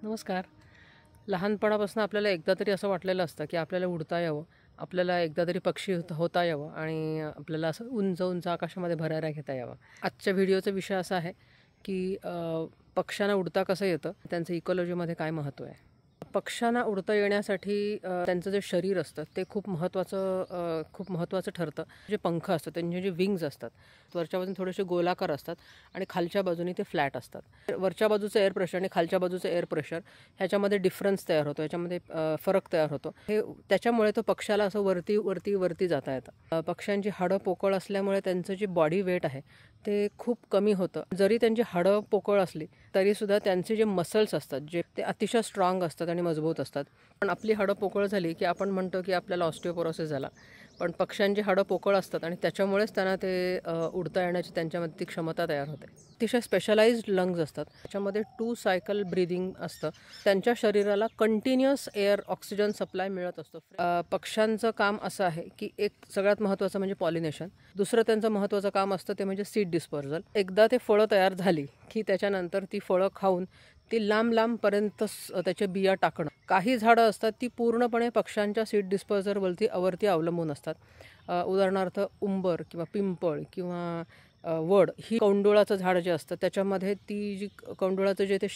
नमस्कार. लहानपणापासून आपल्याला एकदा तरी असं वाटलेलं असतं की आपल्याला उडता यावं, आपल्याला एकदा तरी पक्षी होता यावं आणि आपल्याला असं उंच उंच आकाशामध्ये भराऱ्या घेता यावं. आजच्या व्हिडिओचा विषय असा आहे की पक्ष्यांना उडता कसं येतं, त्यांचं इकॉलॉजीमध्ये काय महत्त्व आहे. पक्ष्यांना उडता येण्यासाठी त्यांचं जे शरीर असतं ते खूप महत्त्वाचं ठरतं. जे पंख असतात त्यांचे जे विंग्ज असतात वरच्या बाजूने थोडेसे गोलाकार असतात आणि खालच्या बाजूने ते फ्लॅट असतात. वरच्या बाजूचं एअर प्रेशर आणि खालच्या बाजूचं एअर प्रेशर ह्याच्यामध्ये डिफरन्स तयार होतो, ह्याच्यामध्ये फरक तयार होतो. हे त्याच्यामुळे तो पक्षाला असं वरती वरती वरती जाता येतं. पक्ष्यांची हाडं पोकळ असल्यामुळे त्यांचं जे बॉडी वेट आहे ते खूप कमी होतं. जरी त्यांची हाडं पोकळ असली तरीसुद्धा त्यांचे जे मसल्स असतात जे ते अतिशय स्ट्रॉंग असतात आणि मजबूत असतात. पण आपली हाडं पोकळ झाली की आपण म्हणतो की आपल्याला ऑस्टिओपोरोसिस झाला. पण पक्ष्यांची हाडं पोकळ असतात आणि त्याच्यामुळेच त्यांना ते उडता येण्याची त्यांच्यामध्ये ती क्षमता तयार होते. अतिशय स्पेशलाइज्ड लंग्स असतात, त्याच्यामध्ये 2 सायकल ब्रीदिंग असतं. त्यांच्या शरीराला कंटिन्युअस एअर ऑक्सिजन सप्लाय मिळत असतो. पक्ष्यांचं काम असं आहे की एक सगळ्यात महत्त्वाचं म्हणजे पॉलिनेशन. दुसरं त्यांचं महत्त्वाचं काम असतं ते म्हणजे सीड डिस्पर्जल. एकदा ते फळं तयार झाली की त्याच्यानंतर ती फळं खाऊन ती लांब लांबपर्यंत त्याच्या बिया टाकणं. काही झाडं असतात ती पूर्णपणे पक्ष्यांच्या सीड डिस्पर्जलवरती अवलंबून असतात. उदाहरणार्थ उंबर किंवा पिंपळ किंवा वड ही कौंडुळाचं झाड जे असतं त्याच्यामध्ये ती जी कौंडुळाचं जे ते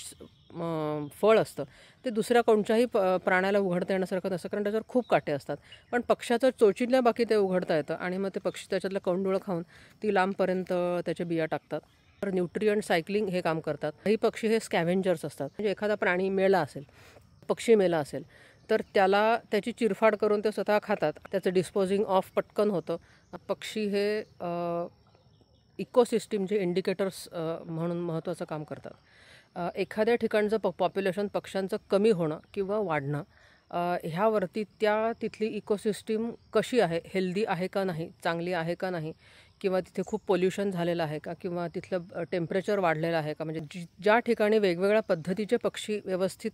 फळ असतं ते दुसऱ्या कोणत्याही प्राण्याला उघडता येण्यासारखं नसतं, कारण त्याच्यावर खूप काटे असतात. पण पक्ष्याचं चोचीतल्या बाकी ते उघडता येतं आणि मग ते पक्षी त्याच्यातलं कौंडुळं खाऊन ती लांबपर्यंत त्याच्या बिया टाकतात. तर न्यूट्रियंट सायकलिंग हे काम करतात. काही पक्षी हे स्कॅव्हेंजर्स असतात. म्हणजे एखादा प्राणी मेला असेल, पक्षी मेला असेल तर त्याला त्याची चिरफाड करून ते स्वतः खातात. त्याचं डिस्पोजिंग ऑफ पटकन होतं. पक्षी हे इकोसिस्टीमचे इंडिकेटर्स म्हणून महत्त्वाचं काम करतात. एखाद्या ठिकाणचं पॉप्युलेशन पक्ष्यांचं कमी होणं किंवा वाढणं ह्यावरती तिथली इकोसिस्टीम कशी आहे, हेल्दी आहे का नाही, चांगली आहे का नाही, किंवा तिथे खूप पोल्युशन झालेलं आहे का, किंवा तिथलं टेम्परेचर वाढलेलं आहे का. म्हणजे ज्या ठिकाणी वेगवेगळ्या पद्धतीचे पक्षी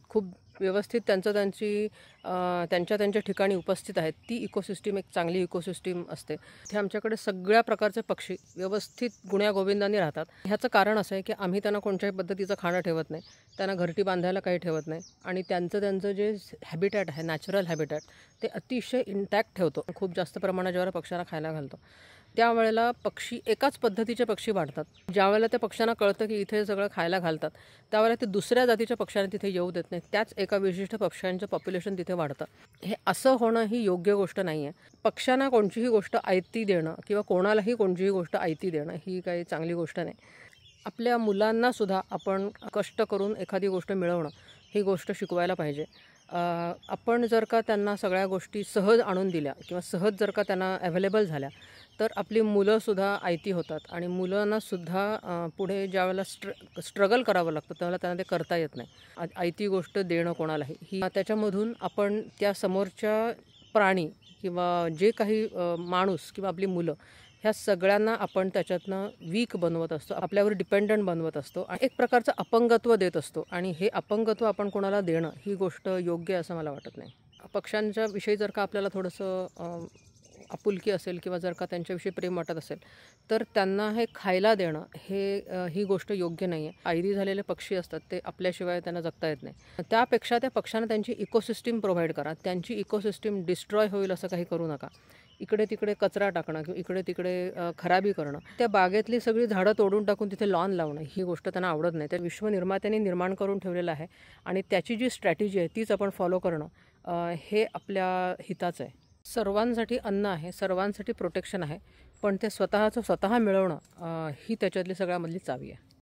खूप व्यवस्थित त्यांच्या ठिकाणी उपस्थित आहेत ती इकोसिस्टीम एक चांगली इकोसिस्टीम असते. इथे आमच्याकडे सगळ्या प्रकारचे पक्षी व्यवस्थित गुण्यागोविंदाने राहतात. ह्याचं कारण असं आहे की आम्ही त्यांना कोणत्याही पद्धतीचं खाणं ठेवत नाही, त्यांना घरटी बांधायला काही ठेवत नाही आणि त्यांचं जे हॅबिटॅट आहे, नॅचरल हॅबिटॅट, ते अतिशय इंटॅक्ट ठेवतो. खूप जास्त प्रमाणात ज्यावेळेला पक्ष्यांना खायला घालतो त्यावेळेला एकाच पद्धतीचे पक्षी वाढतात. ज्यावेळेला त्या पक्ष्यांना कळतं की इथे सगळं खायला घालतात त्यावेळेला ते दुसऱ्या जातीच्या पक्ष्यांना तिथे येऊ देत नाही. त्याच एका विशिष्ट पक्ष्यांचं पॉप्युलेशन तिथे वाढतं. हे असं होणं ही योग्य गोष्ट नाही आहे. पक्ष्यांना कोणतीही गोष्ट आयती देणं किंवा कोणालाही कोणतीही गोष्ट आयती देणं ही काही चांगली गोष्ट नाही. आपल्या मुलांनासुद्धा आपण कष्ट करून एखादी गोष्ट मिळवणं ही गोष्ट शिकवायला पाहिजे. आपण जर का त्यांना सगळ्या गोष्टी सहज आणून दिल्या किंवा सहज जर का त्यांना अवेलेबल झाल्या तर आपली मुलंसुद्धा आयती होतात आणि मुलांनासुद्धा पुढे ज्यावेळेला स्ट्रगल करावं लागतं त्यावेळेला त्यांना ते करता येत नाही. आयती गोष्ट देणं कोणालाही ही त्याच्यामधून आपण त्या समोरच्या प्राणी किंवा जे काही माणूस किंवा आपली मुलं ह्या सगळ्यांना आपण त्याच्यातनं वीक बनवत असतो, आपल्यावर डिपेंडंट बनवत असतो आणि एक प्रकारचं अपंगत्व देत असतो. आणि हे अपंगत्व आपण कोणाला देणं ही गोष्ट योग्य आहे असं मला वाटत नाही. पक्ष्यांच्या विषयी जर का आपल्याला थोडंसं आपुलकी असेल किंवा जर का त्यांच्याविषयी प्रेम वाटत असेल तर त्यांना हे खायला देणं ही गोष्ट योग्य नाही आहे. ऐरी झालेले पक्षी असतात ते आपल्याशिवाय त्यांना जगता येत नाही. त्यापेक्षा त्या पक्ष्यांना त्यांची इकोसिस्टीम प्रोव्हाइड करा. त्यांची इकोसिस्टीम डिस्ट्रॉय होईल असं काही करू नका. इकडे तिकडे कचरा टाकणं किंवा इकडे तिकडे खराबी करणं, त्या बागेतली सगळी झाडं तोडून टाकून तिथे लॉन लावणं ही गोष्ट त्यांना आवडत नाही. त्या विश्वनिर्मात्याने निर्माण करून ठेवलेलं आहे आणि त्याची जी स्ट्रॅटेजी आहे तीच आपण फॉलो करणं हे आपल्या हिताचं आहे. सर्वांसाठी अन्न आहे, सर्वांसाठी प्रोटेक्शन आहे, पण ते स्वतः मिळवणं ही त्याच्यातली सगळ्यामधली चावी आहे.